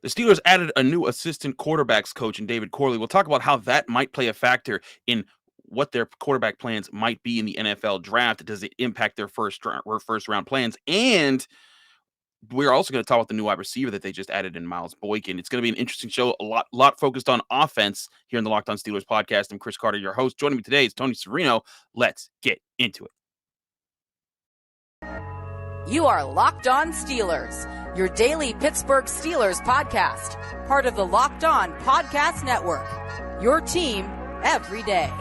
The Steelers added a new assistant quarterbacks coach in David Corley. We'll talk about how that might play a factor in what their quarterback plans might be in the NFL draft. Does it impact their first round plans? And we're also going to talk about the new wide receiver that they just added in Miles Boykin. It's going to be an interesting show, a lot focused on offense here in the Locked On Steelers podcast. I'm Chris Carter, your host. Joining me today is Tony Serino. Let's get into it. You are Locked On Steelers, your daily Pittsburgh Steelers podcast, part of the Locked On Podcast Network, your team every day.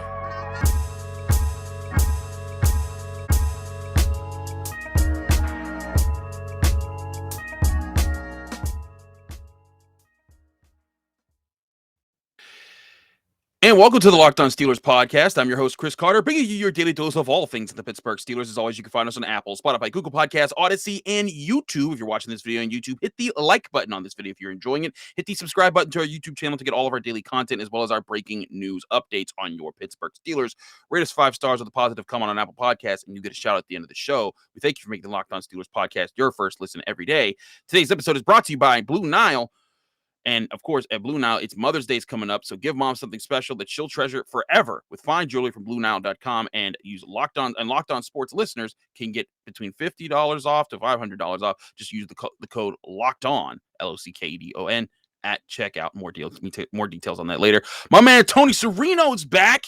And welcome to the Locked On Steelers podcast. I'm your host, Chris Carter, bringing you your daily dose of all things in the Pittsburgh Steelers. As always, you can find us on Apple, Spotify, Google Podcasts, Odyssey, and YouTube. If you're watching this video on YouTube, hit the like button on this video if you're enjoying it. Hit the subscribe button to our YouTube channel to get all of our daily content, as well as our breaking news updates on your Pittsburgh Steelers. Rate us 5 stars with a positive comment on Apple Podcasts, and you get a shout out at the end of the show. We thank you for making the Locked On Steelers podcast your first listen every day. Today's episode is brought to you by Blue Nile. And, of course, at Blue Nile, it's Mother's Day is coming up, so give Mom something special that she'll treasure forever with fine jewelry from BlueNile.com, and use Locked On. And Locked On Sports listeners can get between $50 off to $500 off. Just use the code Locked On, LOCKEDON, at checkout. More details on that later. My man Tony Serino is back.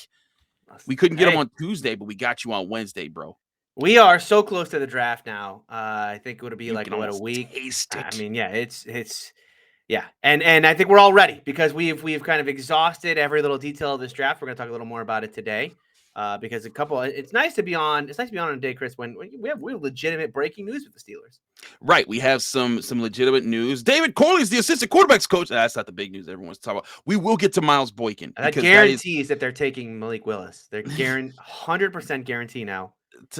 We couldn't get him on Tuesday, but we got you on Wednesday, bro. We are so close to the draft now. I think it would be You like can a week. Taste it. I mean, yeah, it's. Yeah, and I think we're all ready because we've kind of exhausted every little detail of this draft. We're going to talk a little more about it today because it's nice to be on. It's nice to be on a day, Chris, when we have legitimate breaking news with the Steelers. Right, we have some legitimate news. David Corley is the assistant quarterbacks coach. That's not the big news everyone's talking about. We will get to Miles Boykin. That guarantees that they're taking Malik Willis. They're 100% guarantee now.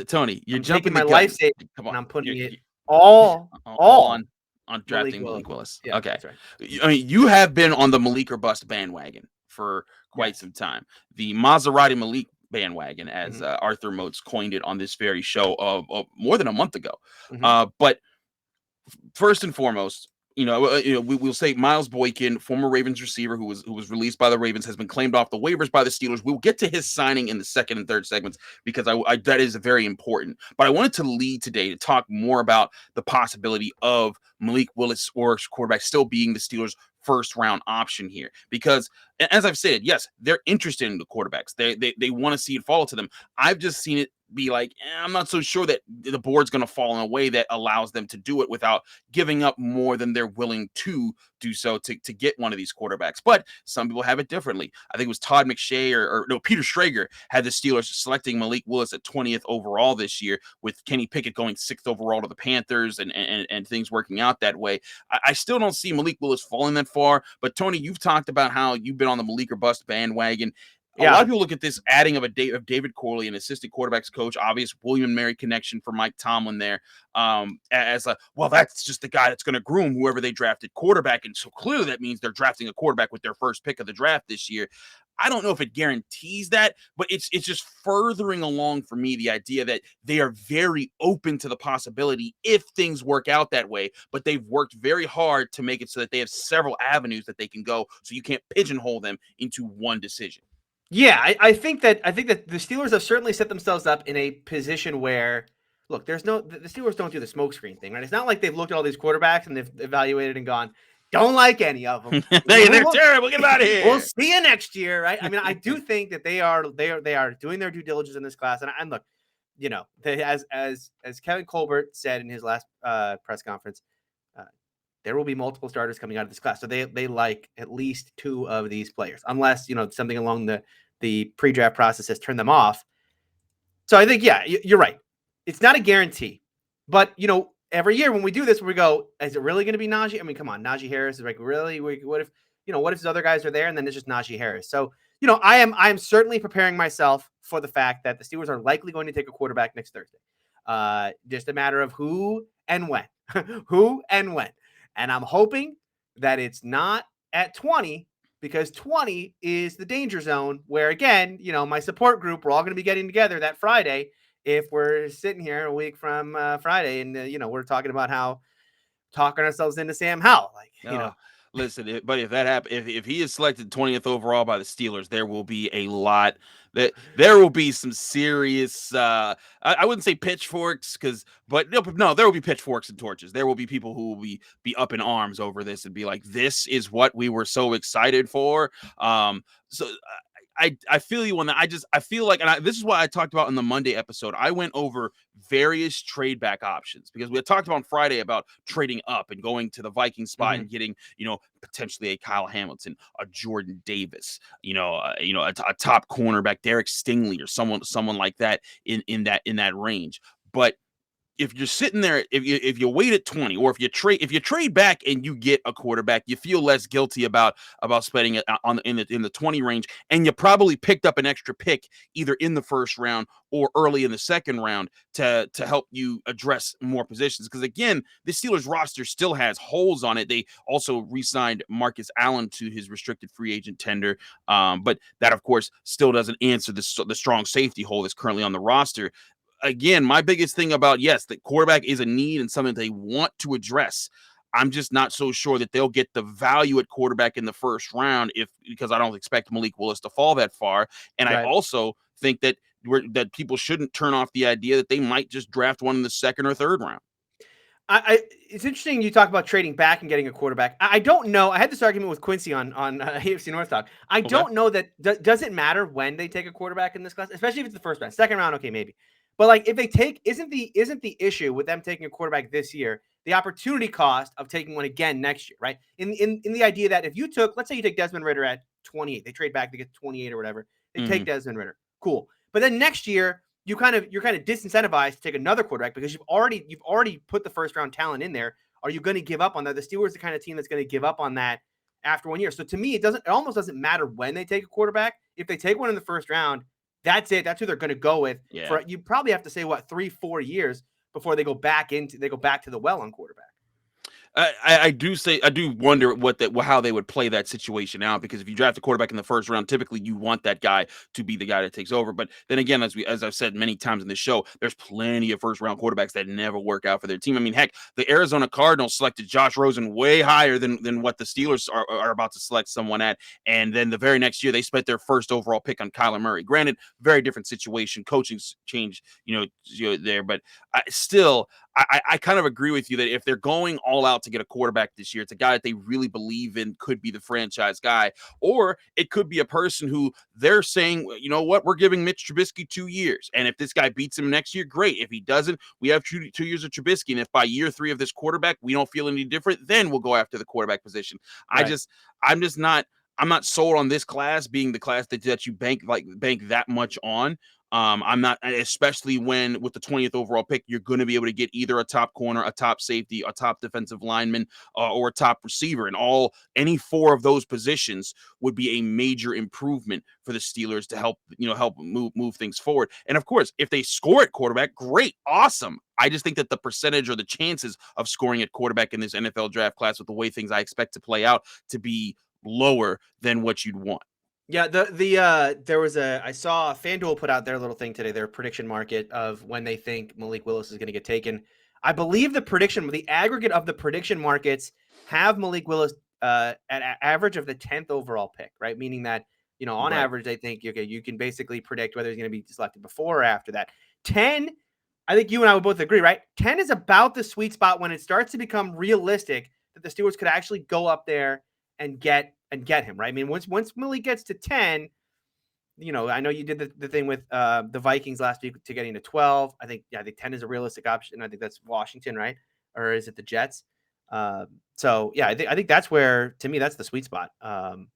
Tony, you're jumping my the life gun. savings Come on, and I'm putting it all on drafting Malik Willis. Yeah, okay. That's right. I mean, you have been on the Malik or bust bandwagon for quite some time. The Maserati Malik bandwagon, as Arthur Motes coined it on this very show of more than a month ago. But first and foremost, we'll say Miles Boykin, former Ravens receiver who was released by the Ravens, has been claimed off the waivers by the Steelers. We'll get to his signing in the second and third segments because that is very important. But I wanted to lead today to talk more about the possibility of Malik Willis or quarterback still being the Steelers' first round option here, because as I've said, yes, they're interested in the quarterbacks. They want to see it fall to them. I've just seen it be like, I'm not so sure that the board's going to fall in a way that allows them to do it without giving up more than they're willing to do so to get one of these quarterbacks. But some people have it differently. I think it was Todd McShay or Peter Schrager had the Steelers selecting Malik Willis at 20th overall this year, with Kenny Pickett going 6th overall to the Panthers and things working out that way. I still don't see Malik Willis falling that far. But Tony, you've talked about how you've been on the Malik or bust bandwagon. A lot of people look at this adding of David Corley, an assistant quarterbacks coach, obvious William and Mary connection for Mike Tomlin there, as that's just the guy that's going to groom whoever they drafted quarterback. And so clearly that means they're drafting a quarterback with their first pick of the draft this year. I don't know if it guarantees that, but it's just furthering along for me the idea that they are very open to the possibility if things work out that way, but they've worked very hard to make it so that they have several avenues that they can go, so you can't pigeonhole them into one decision. Yeah, I think that the Steelers have certainly set themselves up in a position where, look, the Steelers don't do the smokescreen thing, right? It's not like they've looked at all these quarterbacks and they've evaluated and gone, don't like any of them. they're terrible. Get them out of here. We'll see you next year, right? I mean, I do think that they are doing their due diligence in this class, and look, as Kevin Colbert said in his last press conference, there will be multiple starters coming out of this class, so they like at least 2 of these players, unless something along the pre-draft process has turned them off. So I think, yeah, you're right. It's not a guarantee, but every year when we do this, we go, is it really going to be Najee? I mean, come on, Najee Harris is like, really? What if his other guys are there and then it's just Najee Harris? So I am certainly preparing myself for the fact that the Steelers are likely going to take a quarterback next Thursday. Just a matter of who and when, and I'm hoping that it's not at 20, because 20 is the danger zone where, again, my support group, we're all going to be getting together that Friday. If we're sitting here a week from Friday and, we're talking about how talking ourselves into Sam Howell, Listen, but if that happens, if he is selected 20th overall by the Steelers, there will be a lot that there will be some serious. I wouldn't say pitchforks, but no, there will be pitchforks and torches. There will be people who will be up in arms over this and be like, "This is what we were so excited for." So I feel you on that. I feel like, and this is what I talked about in the Monday episode. I went over various trade back options because we had talked about on Friday about trading up and going to the Viking spot and getting, potentially a Kyle Hamilton, a Jordan Davis, a top cornerback, Derek Stingley, or someone like that in that range. But if you're sitting there, if you wait at 20, or if you trade back and you get a quarterback, you feel less guilty about spending it in the 20 range, and you probably picked up an extra pick either in the first round or early in the second round to help you address more positions. Because again, the Steelers roster still has holes on it. They also re-signed Marcus Allen to his restricted free agent tender, but that of course still doesn't answer the strong safety hole that's currently on the roster. Again, my biggest thing about, yes, the quarterback is a need and something they want to address. I'm just not so sure that they'll get the value at quarterback in the first round because I don't expect Malik Willis to fall that far. And right. I also think that people shouldn't turn off the idea that they might just draft one in the second or third round. It's interesting you talk about trading back and getting a quarterback. I don't know. I had this argument with Quincy on AFC North Talk. I don't know that does it matter when they take a quarterback in this class, especially if it's the first round. Second round, okay, maybe. But like if they isn't the issue with them taking a quarterback this year the opportunity cost of taking one again next year, right? In the idea that if you let's say you take Desmond Ridder at 28, they trade back to get 28 or whatever, they take Desmond Ridder, cool. But then next year you're kind of disincentivized to take another quarterback because you've already put the first round talent in there. Are you going to give up on that? The Steelers are the kind of team that's going to give up on that after 1 year. So to me, it almost doesn't matter when they take a quarterback. If they take one in the first round, that's it. That's who they're going to go with. Yeah. For you probably have to say 3-4 years before they go back to the well on quarterback. I do wonder how they would play that situation out, because if you draft a quarterback in the first round, typically you want that guy to be the guy that takes over. But then again, as I've said many times in this show, there's plenty of first round quarterbacks that never work out for their team. I mean, heck, the Arizona Cardinals selected Josh Rosen way higher than what the Steelers are about to select someone at, and then the very next year they spent their first overall pick on Kyler Murray. Granted, very different situation, coaching change, there, but I kind of agree with you that if they're going all out to get a quarterback this year, it's a guy that they really believe in, could be the franchise guy, or it could be a person who they're saying, you know what, we're giving Mitch Trubisky 2 years. And if this guy beats him next year, great. If he doesn't, we have 2 years of Trubisky. And if by year 3 of this quarterback, we don't feel any different, then we'll go after the quarterback position. Right. I'm not sold on this class being the class that you bank that much on. I'm not, especially when with the 20th overall pick, you're going to be able to get either a top corner, a top safety, a top defensive lineman, or a top receiver. And any 4 of those positions would be a major improvement for the Steelers to help move things forward. And of course, if they score at quarterback, great, awesome. I just think that the percentage or the chances of scoring at quarterback in this NFL draft class, with the way things I expect to play out, to be lower than what you'd want. Yeah, there was I saw FanDuel put out their little thing today, their prediction market of when they think Malik Willis is going to get taken. I believe the aggregate of the prediction markets have Malik Willis at average of the 10th overall pick, right? Meaning that, on average, they think, okay, you can basically predict whether he's going to be selected before or after that. 10, I think you and I would both agree, right? 10 is about the sweet spot when it starts to become realistic that the Steelers could actually go up there and get him, right? I mean, once Malik gets to 10, I know you did the thing with the Vikings last week to getting to 12. I think 10 is a realistic option. I think that's Washington, right? Or is it the Jets? I think that's where, to me, that's the sweet spot. And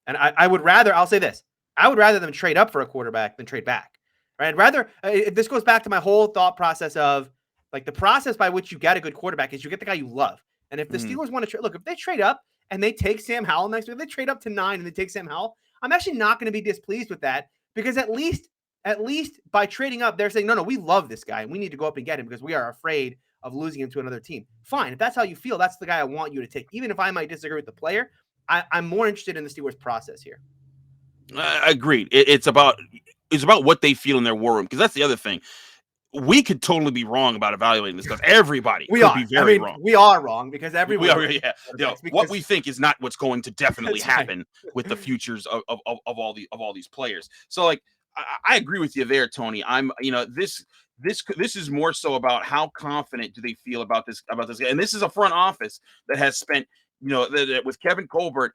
I'll say this, I would rather them trade up for a quarterback than trade back, right? I'd rather, this goes back to my whole thought process of, like, the process by which you get a good quarterback is you get the guy you love. And if the Steelers want to look, if they trade up and they take Sam Howell next week, if they trade up to 9 and they take Sam Howell, I'm actually not going to be displeased with that, because at least by trading up, they're saying, no, we love this guy and we need to go up and get him because we are afraid of losing him to another team. Fine. If that's how you feel, that's the guy I want you to take. Even if I might disagree with the player, I'm more interested in the Steelers process here. Agreed. It's about what they feel in their war room, because that's the other thing. we could totally be wrong about evaluating this because everybody we could are. be very wrong. We are wrong because everyone. What we think is not what's going to definitely happen right. with the futures of all these players. So like I agree with you there, Tony. This is more so about how confident do they feel about this guy, and this is a front office that has spent with Kevin Colbert.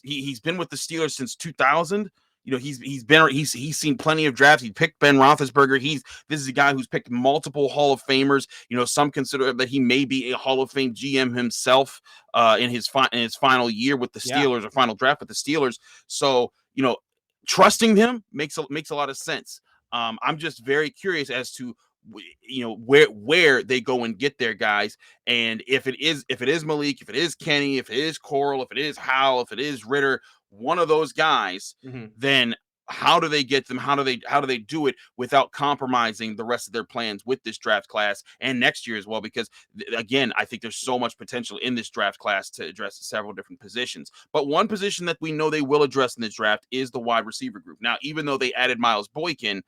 He's been with the Steelers since 2000. He's seen plenty of drafts. He picked Ben Roethlisberger. This is a guy who's picked multiple Hall of Famers. Some consider that he may be a Hall of Fame GM himself in his final year with the Steelers or final draft with the Steelers. So trusting him makes a lot of sense. I'm just very curious as to where they go and get their guys, and if it is Malik, if it is Kenny, if it is Corral, if it is Howell, if it is Ritter, one of those guys, then how do they get them? How do they do it without compromising the rest of their plans with this draft class and next year as well? Because again, I think there's so much potential in this draft class to address several different positions. But one position that we know they will address in this draft is the wide receiver group. Now, even though they added Miles Boykin,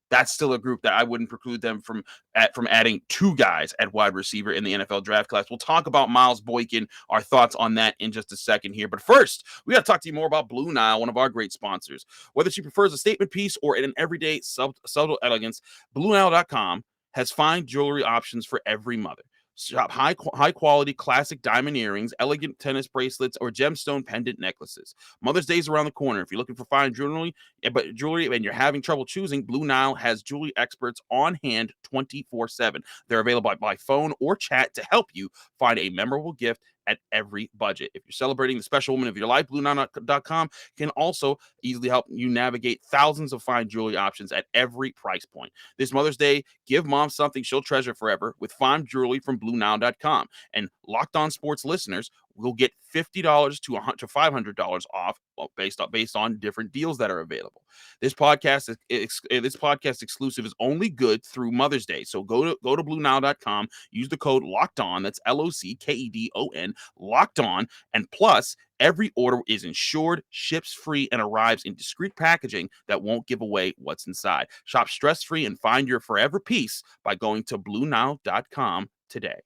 that's still a group that I wouldn't preclude them from adding two guys at wide receiver in the NFL draft class. We'll talk about Miles Boykin, our thoughts on that in just a second here. But first, we got to talk to you more about Blue Nile, one of our great sponsors. Whether she prefers a statement piece or an everyday subtle elegance, BlueNile.com has fine jewelry options for every mother. Shop high quality classic diamond earrings, elegant tennis bracelets, or gemstone pendant necklaces. Mother's Day is around the corner. If you're looking for fine jewelry and you're having trouble choosing, Blue Nile has jewelry experts on hand 24/7. They're available by phone or chat to help you find a memorable gift at every budget. If you're celebrating the special woman of your life, BlueNile.com can also easily help you navigate thousands of fine jewelry options at every price point. This Mother's Day, give mom something she'll treasure forever with fine jewelry from BlueNile.com. And Locked On Sports listeners will get $50 to $500 off based on different deals that are available. This podcast exclusive is only good through Mother's Day. So go to BlueNile.com, use the code Locked On. That's LOCKEDON, Locked On, and plus every order is insured, ships free, and arrives in discreet packaging that won't give away what's inside. Shop stress-free and find your forever peace by going to BlueNile.com today.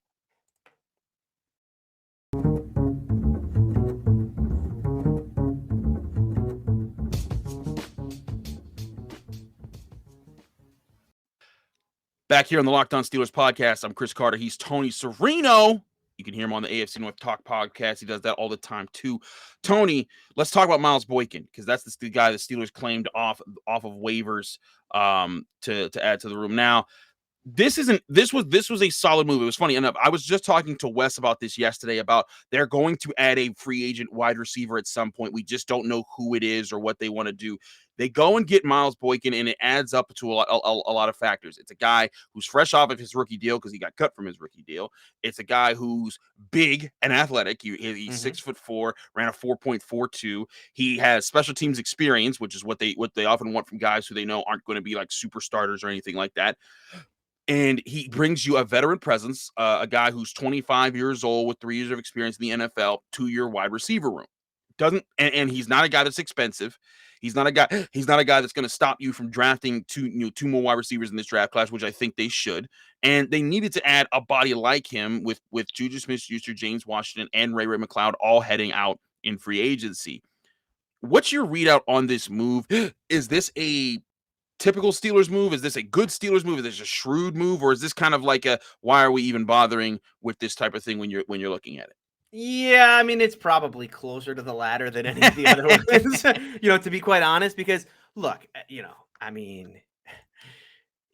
Back here on the Locked On Steelers podcast, I'm Chris Carter. He's Tony Serino. You can hear him on the AFC North Talk podcast. He does that all the time too. Tony, let's talk about Miles Boykin because that's the guy the Steelers claimed off of waivers to add to the room. Now, this was a solid move. It was funny enough. I was just talking to Wes about this yesterday about they're going to add a free agent wide receiver at some point. We just don't know who it is or what they want to do. They go and get Miles Boykin, and it adds up to a lot of factors. It's a guy who's fresh off of his rookie deal because he got cut from his rookie deal. It's a guy who's big and athletic. He's 6'4", ran a 4.42. He has special teams experience, which is what they often want from guys who they know aren't going to be like super starters or anything like that. And he brings you a veteran presence, a guy who's 25 years old with 3 years of experience in the NFL, 2-year wide receiver room. And he's not a guy that's expensive. He's not a guy that's going to stop you from drafting two more wide receivers in this draft class, which I think they should. And they needed to add a body like him with Juju Smith-Schuster, James Washington, and Ray McCloud all heading out in free agency. What's your readout on this move? Is this a typical Steelers move? Is this a good Steelers move? Is this a shrewd move? Or is this kind of like why are we even bothering with this type of thing when you're looking at it? Yeah, I mean, it's probably closer to the latter than any of the other ones, to be quite honest, because look, I mean,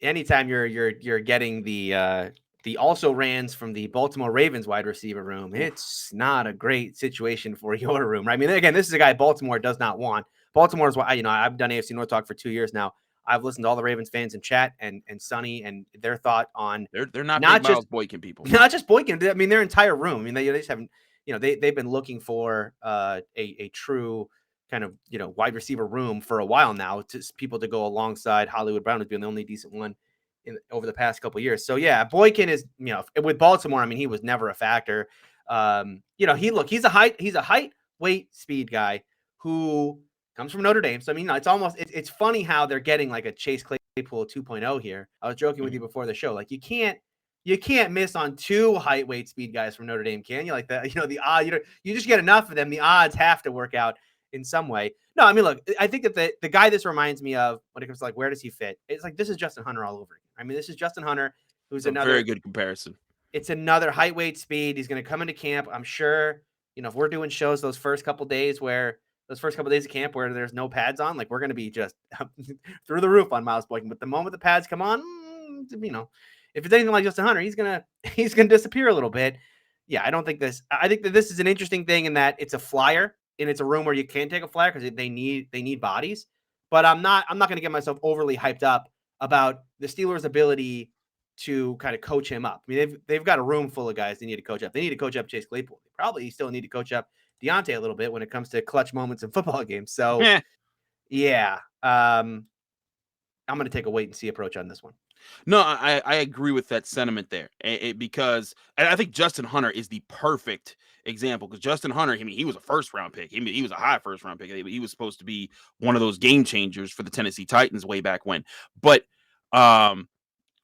anytime you're getting the also rans from the Baltimore Ravens wide receiver room, it's not a great situation for your room, right? I mean, again, this is a guy Baltimore does not want. Baltimore is why, I've done AFC North Talk for 2 years now. I've listened to all the Ravens fans in chat and Sonny and their thought on they're not just Miles Boykin people, not just Boykin. I mean, their entire room. I mean, they just haven't. They've been looking for a true kind of wide receiver room for a while now, to people to go alongside Hollywood Brown, who's been the only decent one over the past couple of years. So yeah, Boykin is with Baltimore. I mean, he was never a factor. He's a height, weight, speed guy who comes from Notre Dame. So I mean, it's funny how they're getting like a Chase Claypool Claypool 2.0 here. I was joking with you before the show. Like you can't miss on 2 height, weight, speed guys from Notre Dame, can you? Like the odd, you just get enough of them. The odds have to work out in some way. No, I mean, look, I think that the guy this reminds me of when it comes to like, where does he fit? It's like, this is Justin Hunter all over again. I mean, this is Justin Hunter, who's another very good comparison. It's another height, weight, speed. He's going to come into camp. I'm sure, if we're doing shows those first couple of days of camp where there's no pads on, like we're going to be just through the roof on Miles Boykin. But the moment the pads come on, if it's anything like Justin Hunter, he's gonna disappear a little bit. Yeah, I think that this is an interesting thing in that it's a flyer and it's a room where you can take a flyer because they need bodies. But I'm not going to get myself overly hyped up about the Steelers' ability to kind of coach him up. I mean, they've got a room full of guys they need to coach up. They need to coach up Chase Claypool. They probably still need to coach up Diontae a little bit when it comes to clutch moments in football games. So, yeah, I'm going to take a wait and see approach on this one. No, I agree with that sentiment there because I think Justin Hunter is the perfect example because Justin Hunter, I mean, he was a first-round pick. He was a high first-round pick. He was supposed to be one of those game changers for the Tennessee Titans way back when. But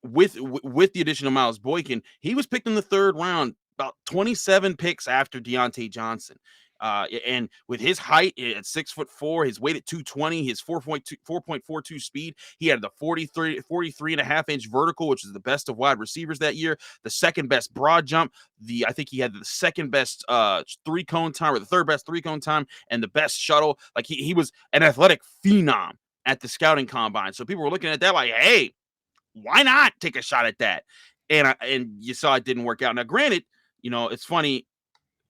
with the addition of Miles Boykin, he was picked in the 3rd round, about 27 picks after Diontae Johnson. And with his height at 6'4", his weight at 220, his 4.42 speed, he had the 43.5-inch vertical, which is the best of wide receivers that year. The second best broad jump. I think he had the second best 3-cone time, or the 3rd best 3-cone time, and the best shuttle. Like he was an athletic phenom at the scouting combine. So people were looking at that like, hey, why not take a shot at that? And you saw it didn't work out. Now, granted, it's funny.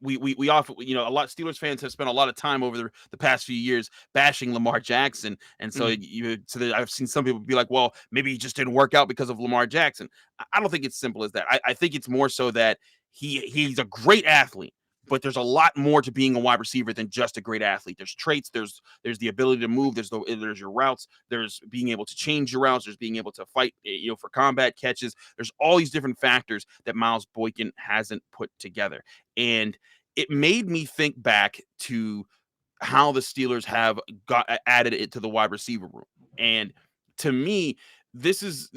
We often, a lot of Steelers fans have spent a lot of time over the past few years bashing Lamar Jackson. And so I've seen some people be like, well, maybe he just didn't work out because of Lamar Jackson. I don't think it's simple as that. I think it's more so that he's a great athlete, but there's a lot more to being a wide receiver than just a great athlete. There's traits, there's the ability to move, there's your routes, there's being able to change your routes, there's being able to fight, for combat catches. There's all these different factors that Miles Boykin hasn't put together. And it made me think back to how the Steelers have added it to the wide receiver room. And to me, this is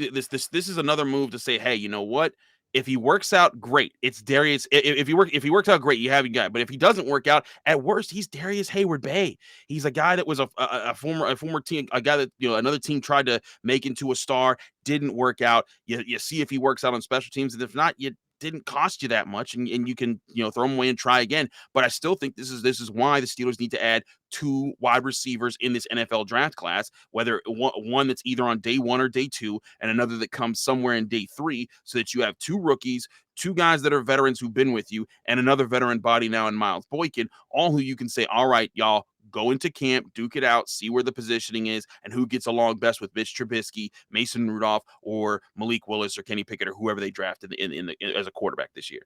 another move to say, hey, you know what? If he works out, great. It's Darius. If he works out, great. You have a guy. But if he doesn't work out, at worst, he's Darius Hayward-Bay. He's a guy that was a former team, a guy that another team tried to make into a star, didn't work out. You see if he works out on special teams, and if not, you didn't cost you that much, and you can throw him away and try again. But I still think this is why the Steelers need to add 2 wide receivers in this NFL draft class, whether one that's either on day 1 or day 2, and another that comes somewhere in day 3, so that you have 2 rookies, 2 guys that are veterans who've been with you, and another veteran body now in Miles Boykin, all who you can say, all right, y'all, go into camp, duke it out, see where the positioning is, and who gets along best with Mitch Trubisky, Mason Rudolph, or Malik Willis, or Kenny Pickett, or whoever they drafted as a quarterback this year.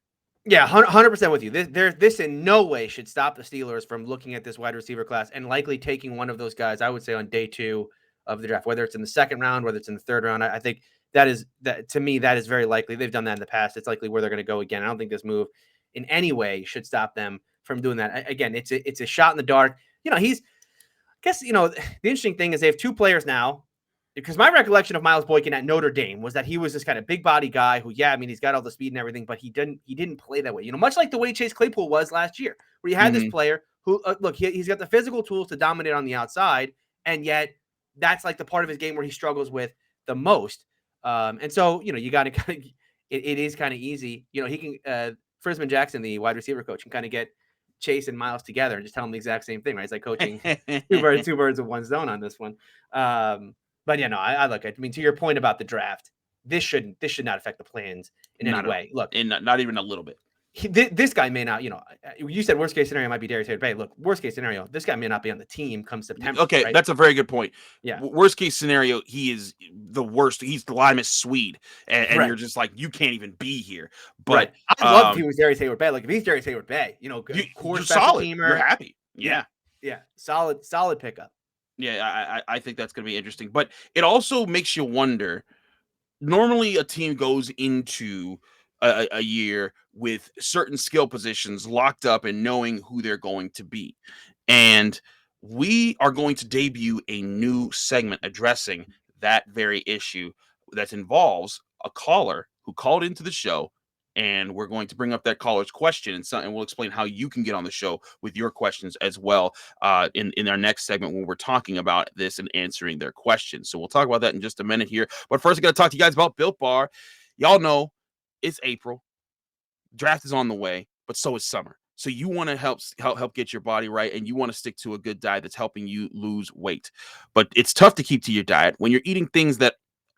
Yeah, 100% with you. This in no way should stop the Steelers from looking at this wide receiver class and likely taking one of those guys, I would say, on day 2 of the draft, whether it's in the 2nd round, whether it's in the 3rd round. I think that to me, that is very likely. They've done that in the past. It's likely where they're going to go again. I don't think this move in any way should stop them from doing that. Again, it's a shot in the dark. The interesting thing is they have 2 players now, because my recollection of Miles Boykin at Notre Dame was that he was this kind of big body guy who, he's got all the speed and everything, but he didn't play that way. Much like the way Chase Claypool was last year, where you had this player who, he's got the physical tools to dominate on the outside, and yet that's like the part of his game where he struggles with the most. And so, you got to kind of, it is kind of easy. He can, Frisman Jackson, the wide receiver coach, can kind of get Chase and Miles together and just tell them the exact same thing, right? It's like coaching two birds with one stone on this one. But I look at, to your point about the draft, this should not affect the plans in any way. Look, not even a little bit. This guy may not, you said worst case scenario might be Darius Hayward-Bay. Look, worst case scenario, this guy may not be on the team come September. Okay, right? That's a very good point. Yeah. Worst case scenario, he is the worst. He's the Limas Swede, and you're just like, you can't even be here. But I'd love if he was Darius Hayward-Bay. Like if he's Darius Hayward-Bay, you're solid. Teamer, you're happy. Yeah. Solid pickup. Yeah, I think that's going to be interesting. But it also makes you wonder. Normally, a team goes into a year with certain skill positions locked up and knowing who they're going to be. And we are going to debut a new segment addressing that very issue that involves a caller who called into the show. And we're going to bring up that caller's question, and we'll explain how you can get on the show with your questions as well in our next segment when we're talking about this and answering their questions. So we'll talk about that in just a minute here. But first, I got to talk to you guys about Built Bar. Y'all know it's April. Draft is on the way, but so is summer. So you want to help get your body right, and you want to stick to a good diet that's helping you lose weight. But it's tough to keep to your diet when you're eating things that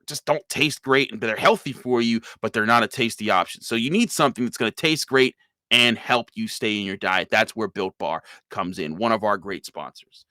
just don't taste great and they're healthy for you, but they're not a tasty option. So you need something that's going to taste great and help you stay in your diet. That's where Built Bar comes in, one of our great sponsors.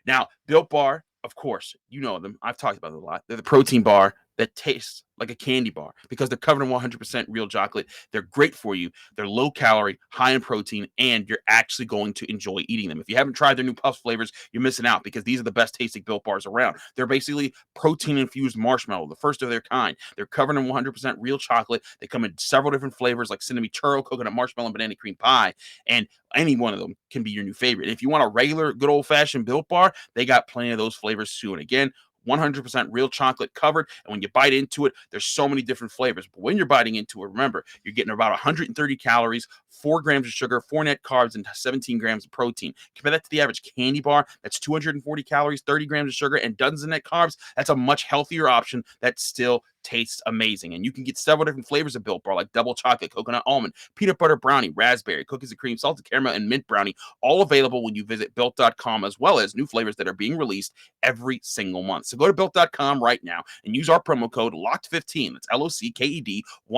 Now, Built Bar, of course, you know them. I've talked about it a lot. They're the protein bar that tastes like a candy bar because they're covered in 100% real chocolate. They're great for you. They're low calorie, high in protein, and you're actually going to enjoy eating them. If you haven't tried their new puff flavors, you're missing out because these are the best tasting Built Bars around. They're basically protein infused marshmallow, the first of their kind. They're covered in 100% real chocolate. They come in several different flavors like cinnamon churro, coconut marshmallow, and banana cream pie. And any one of them can be your new favorite. If you want a regular, good old fashioned Built Bar, they got plenty of those flavors too. And again, 100% real chocolate covered. And when you bite into it, there's so many different flavors. But when you're biting into it, remember, you're getting about 130 calories, 4 grams of sugar, 4 net carbs, and 17 grams of protein. Compare that to the average candy bar. That's 240 calories, 30 grams of sugar, and dozens of net carbs. That's a much healthier option that still tastes amazing. And you can get several different flavors of Built Bar, like double chocolate, coconut almond, peanut butter brownie, raspberry, cookies and cream, salted caramel, and mint brownie, all available when you visit built.com, as well as new flavors that are being released every single month. So go to built.com right now and use our promo code LOCKED15. That's LOCKED 15,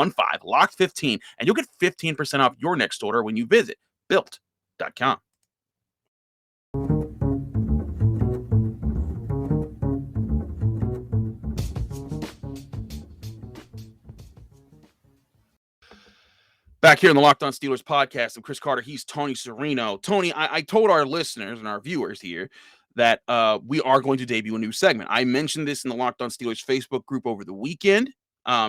LOCKED15, and you'll get 15% off your next order when you visit built.com. Back here in the Locked On Steelers podcast, I'm Chris Carter. He's Tony Serino. Tony, I told our listeners and our viewers here that we are going to debut a new segment. I mentioned this in the Locked On Steelers Facebook group over the weekend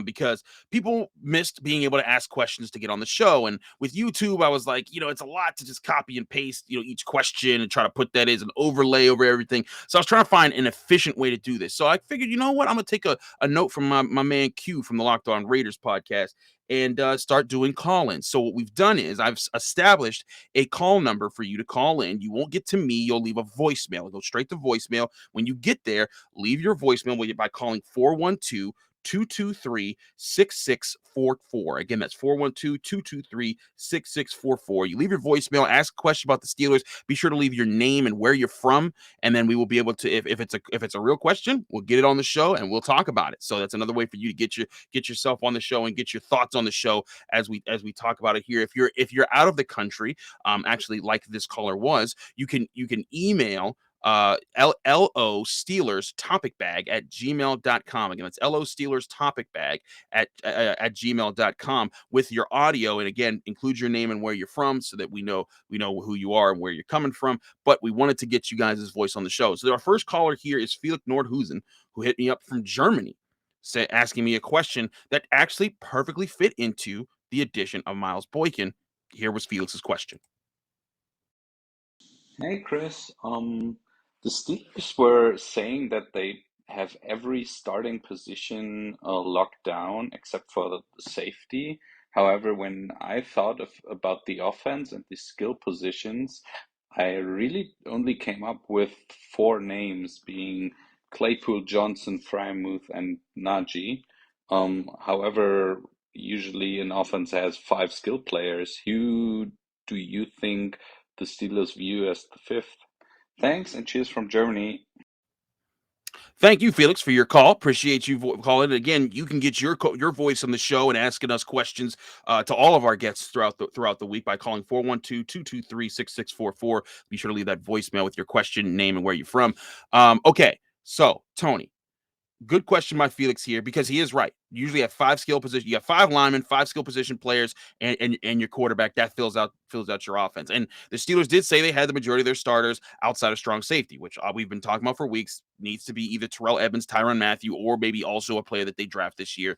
because people missed being able to ask questions to get on the show. And with YouTube, I was like, it's a lot to just copy and paste, each question and try to put that as an overlay over everything. So I was trying to find an efficient way to do this. So I figured, you know what? I'm going to take a note from my man Q from the Locked On Raiders podcast and start doing call-ins. So what we've done is I've established a call number for you to call in. You won't get to me. You'll leave a voicemail. It'll go straight to voicemail. When you get there, leave your voicemail by calling 412-223-6644. Again, that's 412-223-6644. You leave your voicemail, ask a question about the Steelers. Be sure to leave your name and where you're from, and then we will be able to, if it's a real question, we'll get it on the show and we'll talk about it. So that's another way for you to get yourself on the show and get your thoughts on the show as we talk about it here. If you're out of the country, actually like this caller was, you can email LO Steelers topic bag at gmail.com. Again, it's LO Steelers topic bag at gmail.com with your audio. And again, include your name and where you're from so that we know who you are and where you're coming from. But we wanted to get you guys' voice on the show. So our first caller here is Felix Nordhusen, who hit me up from Germany, asking me a question that actually perfectly fit into the addition of Miles Boykin. Here was Felix's question. Hey Chris, the Steelers were saying that they have every starting position locked down except for the safety. However, when I thought about the offense and the skill positions, I really only came up with 4 names, being Claypool, Johnson, Frymouth, and Najee. However, usually an offense has 5 skill players. Who do you think the Steelers view as the 5th? Thanks, and cheers from Germany. Thank you, Felix, for your call. Appreciate you calling. Again, you can get your voice on the show and asking us questions to all of our guests throughout the week by calling 412-223-6644. Be sure to leave that voicemail with your question, name, and where you're from. Okay, so Tony, good question by Felix here because he is right. You usually have 5 skill position. You have 5 linemen, 5 skill position players, and your quarterback. That fills out your offense. And the Steelers did say they had the majority of their starters outside of strong safety, which we've been talking about for weeks. Needs to be either Terrell Edmunds, Tyrann Mathieu, or maybe also a player that they draft this year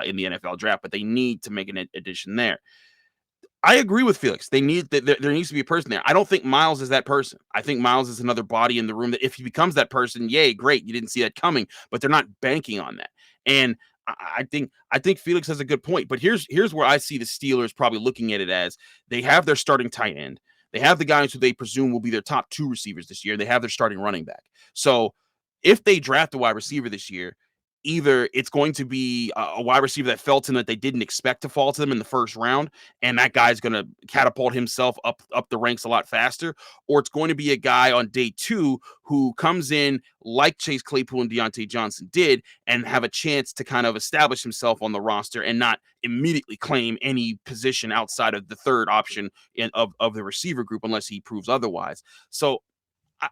in the NFL draft. But they need to make an addition there. I agree with Felix. There needs to be a person there. I don't think Miles is that person. I think Miles is another body in the room that if he becomes that person, yay, great. You didn't see that coming, but they're not banking on that. And I think Felix has a good point. But here's where I see the Steelers probably looking at it as they have their starting tight end. They have the guys who they presume will be their top 2 receivers this year. They have their starting running back. So if they draft a wide receiver this year, either it's going to be a wide receiver that fell to them that they didn't expect to fall to them in the first round, and that guy's going to catapult himself up the ranks a lot faster, or it's going to be a guy on day 2 who comes in like Chase Claypool and Diontae Johnson did and have a chance to kind of establish himself on the roster and not immediately claim any position outside of the third option of the receiver group unless he proves otherwise. So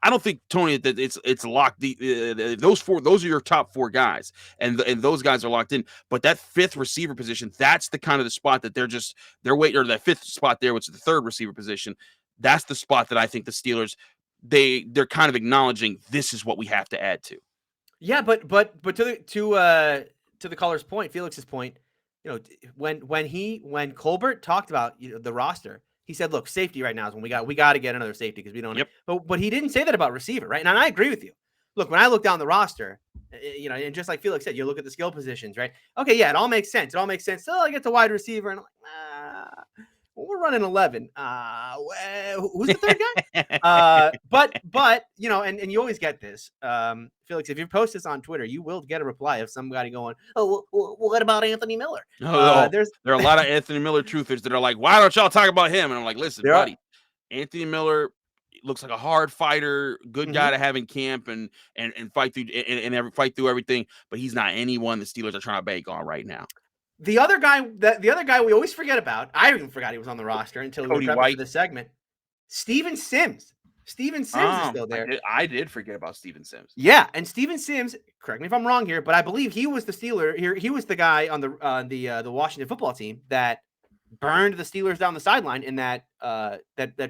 I don't think, Tony, that it's locked. Those are your top 4 guys, and those guys are locked in. But that 5th receiver position, that's the kind of the spot that they're waiting, or that 5th spot there, which is the 3rd receiver position. That's the spot that I think the Steelers they're kind of acknowledging this is what we have to add to. Yeah, but to the caller's point, Felix's point, when Colbert talked about the roster. He said, look, safety right now is when we got to get another safety because we don't. Yep. But he didn't say that about receiver, right? And I agree with you. Look, when I look down the roster, and just like Felix said, you look at the skill positions, right? Okay, yeah, it all makes sense. So I get to wide receiver, and I'm like, well, we're running 11. Who's the third guy? But and you always get this, Felix. If you post this on Twitter, you will get a reply of somebody going, "Oh, well, what about Anthony Miller?" There are a lot of Anthony Miller truthers that are like, "Why don't y'all talk about him?" And I'm like, "Listen, buddy, Anthony Miller looks like a hard fighter, good guy to have in camp and fight through and fight through everything, but he's not anyone the Steelers are trying to bank on right now." The other guy we always forget about, I even forgot he was on the roster until we were prepping for this segment. Steven Sims. Steven Sims is still there. I did forget about Steven Sims. Yeah, and Steven Sims, correct me if I'm wrong here, but I believe he was the Steeler here. He was the guy on the Washington football team that burned the Steelers down the sideline in that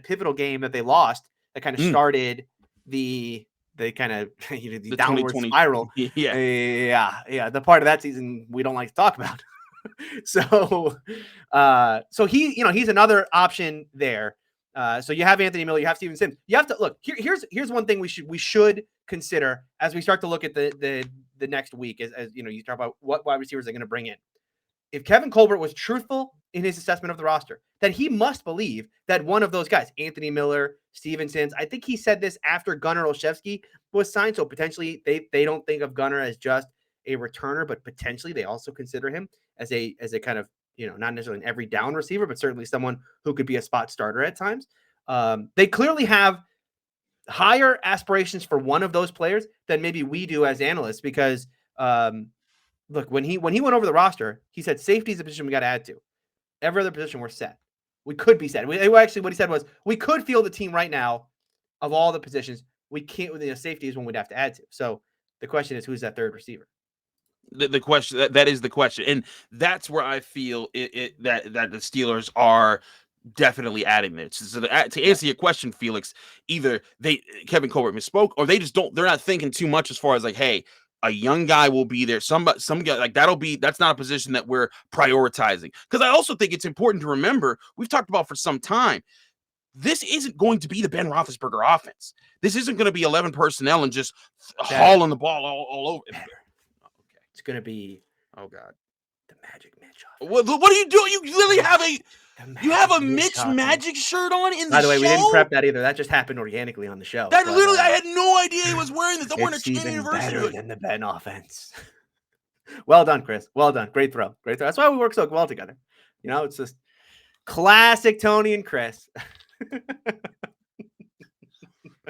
pivotal game that they lost. That kind of started the downward spiral. Yeah. The part of that season we don't like to talk about. So he's another option there. So you have Anthony Miller, you have Steven Sims. You have to look. Here's one thing we should consider as we start to look at the next week. As you talk about what wide receivers they're going to bring in. If Kevin Colbert was truthful in his assessment of the roster, then he must believe that one of those guys, Anthony Miller, Steven Sims, I think he said this after Gunnar Olszewski was signed. So potentially they don't think of Gunnar as just a returner, but potentially they also consider him as a kind of, not necessarily an every down receiver, but certainly someone who could be a spot starter at times. They clearly have higher aspirations for one of those players than maybe we do as analysts, because look, when he went over the roster, he said safety is a position we got to add to. Every other position we're set. We could be set. Actually, what he said was we could field the team right now of all the positions. We can't. Safety is one we'd have to add to. So the question is, who's that third receiver? The question that is the question, and that's where I feel that the Steelers are definitely adding this. So to answer your question, Felix, either Kevin Colbert misspoke, or they're not thinking too much as far as like, hey, a young guy will be there. Some guy like that's not a position that we're prioritizing. Because I also think it's important to remember, we've talked about for some time, this isn't going to be the Ben Roethlisberger offense. This isn't going to be 11 personnel and just hauling the ball all over. Okay. It's going to be, oh God, the Magic Mitch What offense. are you doing? You literally have a Mitch Magic shirt on in the show? By the way, we didn't prep that either. That just happened organically on the show. I had no idea he was wearing this. I'm wearing a Chain University. Better than the Ben offense. Well done, Chris. Well done. Great throw. That's why we work so well together. It's just classic Tony and Chris.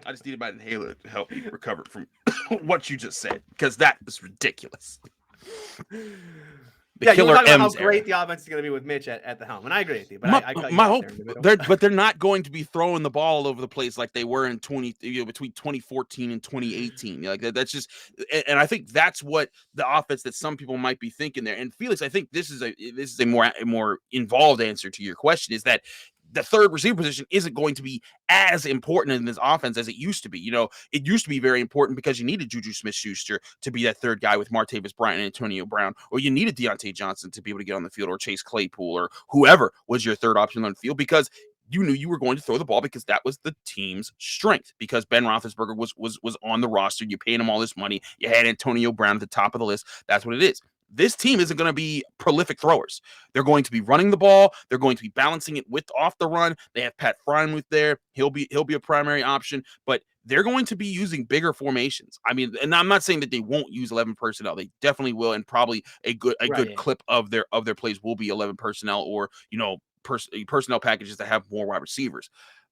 I just needed my inhaler to help me recover from what you just said, because that is ridiculous. You were talking about how great the offense is going to be with Mitch at the helm, and I agree with you. But my hope, they're not going to be throwing the ball all over the place like they were in between 2014 and 2018. Like that's just, and I think that's what the offense that some people might be thinking there. And Felix, I think this is a more involved answer to your question, is that the third receiver position isn't going to be as important in this offense as it used to be. It used to be very important because you needed Juju Smith-Schuster to be that third guy with Martavis Bryant and Antonio Brown, or you needed Diontae Johnson to be able to get on the field, or Chase Claypool, or whoever was your third option on the field, because you knew you were going to throw the ball because that was the team's strength, because Ben Roethlisberger was on the roster. You paid him all this money. You had Antonio Brown at the top of the list. That's what it is. This team isn't going to be prolific throwers. They're going to be running the ball. They're going to be balancing it with off the run. They have Pat Frymuth there. He'll be a primary option, but they're going to be using bigger formations. I mean, and I'm not saying that they won't use 11 personnel. They definitely will, and probably a good clip of their plays will be 11 personnel, or personnel packages that have more wide receivers.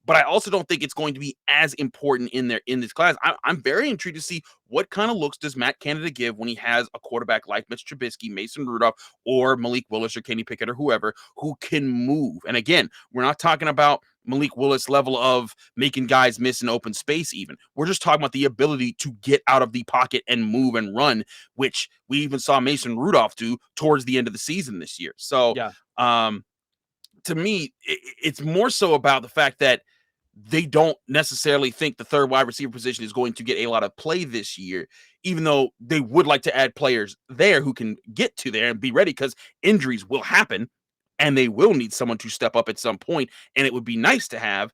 But I also don't think it's going to be as important in this class. I'm very intrigued to see what kind of looks does Matt Canada give when he has a quarterback like Mitch Trubisky, Mason Rudolph, or Malik Willis, or Kenny Pickett, or whoever, who can move. And again, we're not talking about Malik Willis level of making guys miss in open space even. We're just talking about the ability to get out of the pocket and move and run, which we even saw Mason Rudolph do towards the end of the season this year. So, to me, it's more so about the fact that they don't necessarily think the third wide receiver position is going to get a lot of play this year, even though they would like to add players there who can get to there and be ready, because injuries will happen and they will need someone to step up at some point. And it would be nice to have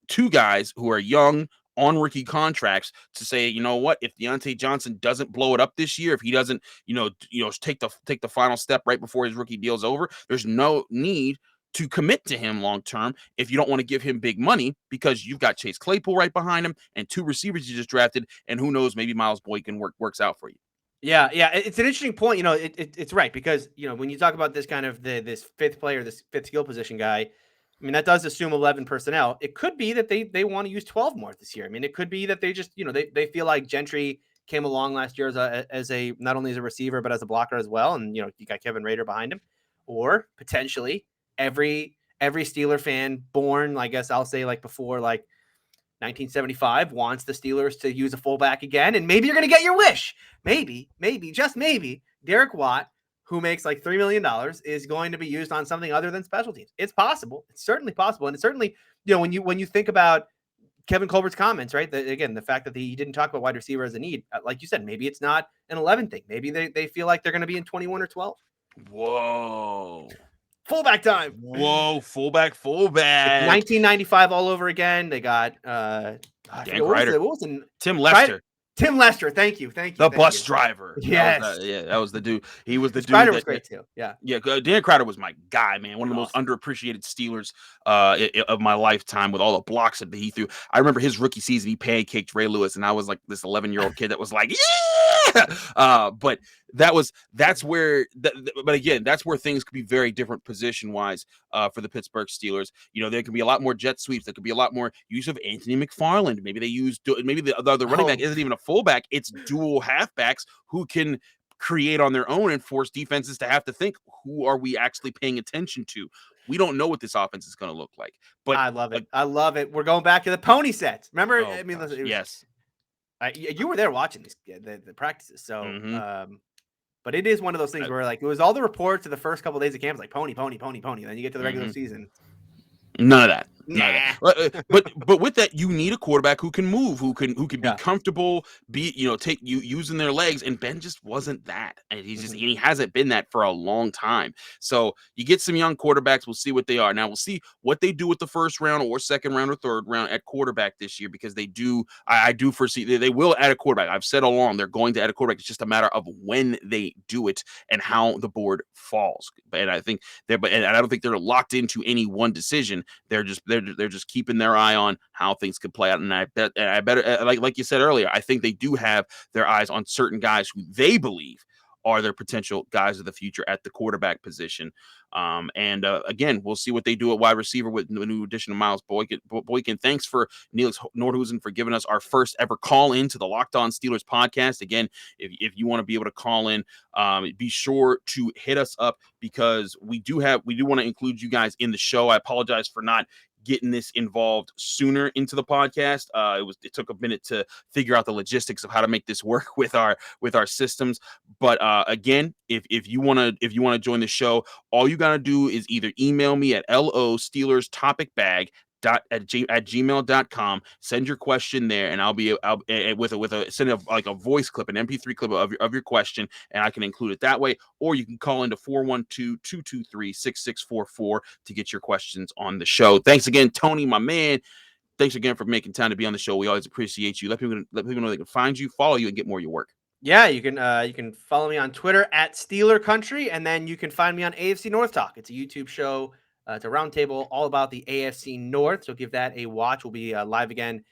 two guys who are young on rookie contracts to say, you know what, if Diontae Johnson doesn't blow it up this year, if he doesn't, take the final step right before his rookie deal's over, there's no need to commit to him long term if you don't want to give him big money, because you've got Chase Claypool right behind him and two receivers you just drafted, and who knows, maybe Miles Boykin works out for you. Yeah, it's an interesting point. It's right, because when you talk about this kind of this fifth player, this fifth skill position guy, I mean, that does assume 11 personnel. It could be that they want to use 12 more this year. I mean, it could be that they just they feel like Gentry came along last year as a not only as a receiver but as a blocker as well, and you got Kevin Rader behind him, or potentially every Steeler fan born, I guess I'll say, like before 1975 wants the Steelers to use a fullback again, and maybe you're going to get your wish. Maybe, just maybe, Derek Watt, who makes like $3 million, is going to be used on something other than special teams. It's possible. It's certainly possible, and it's certainly when you think about Kevin Colbert's comments, right? The fact that he didn't talk about wide receiver as a need, like you said, maybe it's not an 11 thing. Maybe they feel like they're going to be in 21 or 12. Whoa. Fullback time. Whoa, fullback. It's 1995 all over again. They got Dan Kreider. What was it? Tim Lester. Tim Lester, thank you. The bus driver. Yes. That was the dude. He was the dude. Kreider was great too. Yeah. Yeah. Dan Kreider was my guy, man. One of the most underappreciated Steelers of my lifetime, with all the blocks that he threw. I remember his rookie season, he pancaked Ray Lewis, and I was like this 11-year-old kid that was like, yeah. But that's where things could be very different position wise for the Pittsburgh Steelers. There could be a lot more jet sweeps. There could be a lot more use of Anthony McFarland. Maybe the running back isn't even a fullback. It's dual halfbacks who can create on their own and force defenses to have to think, who are we actually paying attention to? We don't know what this offense is going to look like. But I love it. We're going back to the pony sets. Remember? Yes. You were there watching the practices. So, but it is one of those things where it was all the reports of the first couple of days of camp, like pony. Then you get to the regular season. None of that. But with that, you need a quarterback who can move, who can be comfortable, using their legs. And Ben just wasn't that. And he hasn't been that for a long time. So you get some young quarterbacks. We'll see what they are. Now we'll see what they do with the first round or second round or third round at quarterback this year, because I do foresee they will add a quarterback. I've said all along they're going to add a quarterback. It's just a matter of when they do it and how the board falls. And I think I don't think they're locked into any one decision. They're just keeping their eye on how things could play out. And I bet like you said earlier, I think they do have their eyes on certain guys who they believe are their potential guys of the future at the quarterback position. Again, we'll see what they do at wide receiver with the new addition of Miles Boykin. Thanks for Niels Nordhusen for giving us our first ever call into the Locked On Steelers podcast. Again, if you want to be able to call in, be sure to hit us up, because we do want to include you guys in the show. I apologize for not getting this involved sooner into the podcast. It took a minute to figure out the logistics of how to make this work with our systems. But again, if you want to join the show, all you got to do is either email me at LOSteelersTopicBag at gmail.com. Send your question there, and I'll be send a voice clip, an MP3 clip of your question, and I can include it that way. Or you can call into 412-223-6644 to get your questions on the show. Thanks again, Tony, my man. Thanks again for making time to be on the show. We always appreciate you. Let people know they can find you, follow you, and get more of your work. Yeah, you can follow me on Twitter at Steeler Country, and then you can find me on AFC North Talk. It's a YouTube show. It's a roundtable all about the AFC North. So give that a watch. We'll be live again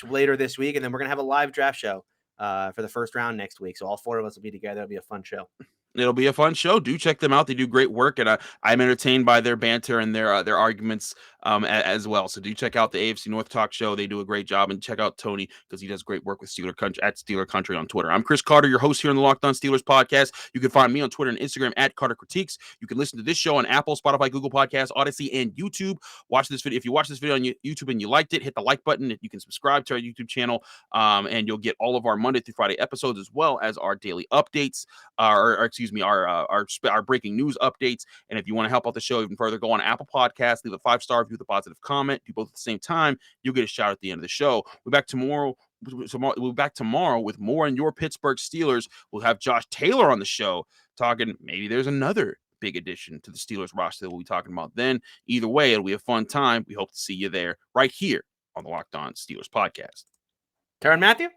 later this week, and then we're gonna have a live draft show for the first round next week. So all 4 of us will be together. It'll be a fun show. It'll be a fun show. Do check them out. They do great work, and I'm entertained by their banter and their arguments as well. So do check out the AFC North Talk show. They do a great job, and check out Tony because he does great work with Steeler Country at Steeler Country on Twitter. I'm Chris Carter, your host here on the Locked On Steelers podcast. You can find me on Twitter and Instagram at Carter Critiques. You can listen to this show on Apple, Spotify, Google Podcasts, Odyssey, and YouTube. Watch this video. If you watch this video on YouTube and you liked it, hit the like button. You can subscribe to our YouTube channel, and you'll get all of our Monday through Friday episodes as well as our daily updates, our breaking news updates. And if you want to help out the show even further, go on Apple Podcasts, leave a 5-star review with a positive comment, do both at the same time. You'll get a shout at the end of the show. We'll be back tomorrow. We'll be back tomorrow with more on your Pittsburgh Steelers. We'll have Josh Taylor on the show talking. Maybe there's another big addition to the Steelers roster that we'll be talking about then. Either way, it'll be a fun time. We hope to see you there right here on the Locked On Steelers podcast. Tyrann Mathieu?